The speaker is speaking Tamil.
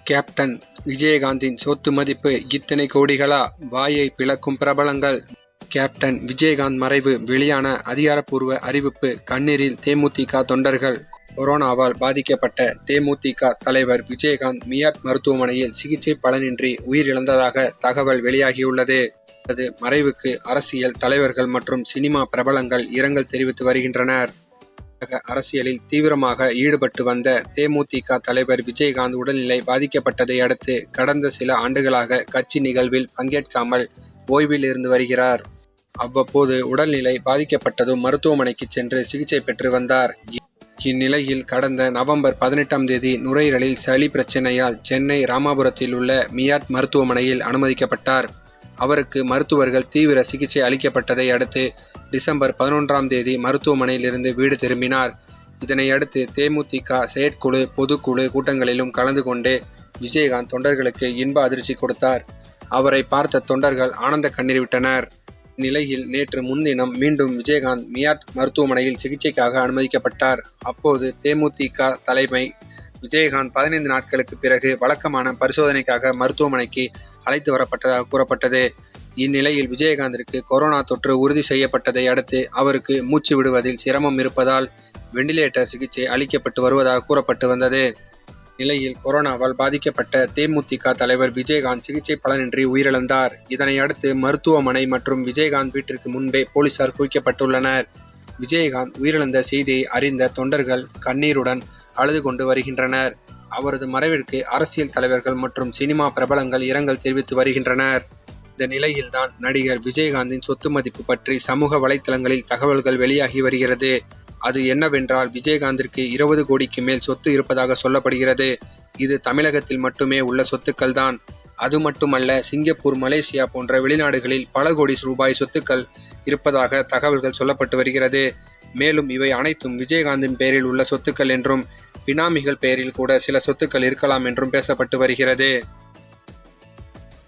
கேப்டன் விஜயகாந்தின் சொத்து மதிப்பு இத்தனை கோடிகளா? வாயை பிளக்கும் பிரபலங்கள். கேப்டன் விஜயகாந்த் மறைவு வெளியான அதிகாரப்பூர்வ அறிவிப்பு. கண்ணீரில் தேமுதிக தொண்டர்கள். கொரோனாவால் பாதிக்கப்பட்ட தேமுதிக தலைவர் விஜயகாந்த் மியாட் மருத்துவமனையில் சிகிச்சை பலனின்றி உயிரிழந்ததாக தகவல் வெளியாகியுள்ளது. அது மறைவுக்கு அரசியல் தலைவர்கள் மற்றும் சினிமா பிரபலங்கள் இரங்கல் தெரிவித்து வருகின்றனர். அரசியலில் தீவிரமாக ஈடுபட்டு வந்த தேமுதிக தலைவர் விஜயகாந்த் உடல்நிலை பாதிக்கப்பட்டதை அடுத்து கடந்த சில ஆண்டுகளாக கட்சி நிகழ்வில் பங்கேற்காமல் ஓய்வில் இருந்து வருகிறார். அவ்வப்போது உடல்நிலை பாதிக்கப்பட்டதும் மருத்துவமனைக்கு சென்று சிகிச்சை பெற்று வந்தார். இந்நிலையில் கடந்த நவம்பர் 18ஆம் தேதி நுரையீரலில் சளி பிரச்சனையால் சென்னை ராமாபுரத்தில் உள்ள மியாட் மருத்துவமனையில் அனுமதிக்கப்பட்டார். அவருக்கு மருத்துவர்கள் தீவிர சிகிச்சை அளிக்கப்பட்டதை அடுத்து டிசம்பர் 11ஆம் தேதி மருத்துவமனையில் இருந்து வீடு திரும்பினார். இதனையடுத்து தேமுதிக செயற்குழு பொதுக்குழு கூட்டங்களிலும் கலந்து கொண்டு விஜயகாந்த் தொண்டர்களுக்கு இன்ப அதிர்ச்சி கொடுத்தார். அவரை பார்த்த தொண்டர்கள் ஆனந்த கண்ணீர் விட்டனர். இந்நிலையில் நேற்று முன்தினம் மீண்டும் விஜயகாந்த் மியாட் மருத்துவமனையில் சிகிச்சைக்காக அனுமதிக்கப்பட்டார். அப்போது தேமுதிக தலைமை விஜயகாந்த் 15 நாட்களுக்கு பிறகு வழக்கமான பரிசோதனைக்காக மருத்துவமனைக்கு அழைத்து வரப்பட்டதாக கூறப்பட்டது. இந்நிலையில் விஜயகாந்திற்கு கொரோனா தொற்று உறுதி செய்யப்பட்டதை அடுத்து அவருக்கு மூச்சு விடுவதில் சிரமம் இருப்பதால் வெண்டிலேட்டர் சிகிச்சை அளிக்கப்பட்டு வருவதாக கூறப்பட்டு வந்தது. நிலையில் கொரோனாவால் பாதிக்கப்பட்ட தேமுதிக தலைவர் விஜயகாந்த் சிகிச்சை பலனின்றி உயிரிழந்தார். இதனை அடுத்து மருத்துவமனை மற்றும் விஜயகாந்த் வீட்டிற்கு முன்பே போலீசார் குவிக்கப்பட்டுள்ளனர். விஜயகாந்த் உயிரிழந்த செய்தியை அறிந்த தொண்டர்கள் கண்ணீருடன் அழுது கொண்டு வருகின்றனர். அவரது மறைவிற்கு அரசியல் தலைவர்கள் மற்றும் சினிமா பிரபலங்கள் இரங்கல் தெரிவித்து வருகின்றனர். இந்த நிலையில்தான் நடிகர் விஜயகாந்தின் சொத்து மதிப்பு பற்றி சமூக வலைத்தளங்களில் தகவல்கள் வெளியாகி வருகிறது. அது என்னவென்றால் விஜயகாந்திற்கு 20 கோடிக்கு மேல் சொத்து இருப்பதாக சொல்லப்படுகிறது. இது தமிழகத்தில் மட்டுமே உள்ள சொத்துக்கள் தான். அது மட்டுமல்ல, சிங்கப்பூர், மலேசியா போன்ற வெளிநாடுகளில் பல கோடி ரூபாய் சொத்துக்கள் இருப்பதாக தகவல்கள் சொல்லப்பட்டு வருகிறது. மேலும் இவை அனைத்தும் விஜயகாந்தின் பெயரில் உள்ள சொத்துக்கள் என்றும் பினாமிகள் பெயரில் கூட சில சொத்துக்கள் இருக்கலாம் என்றும் பேசப்பட்டு வருகிறது.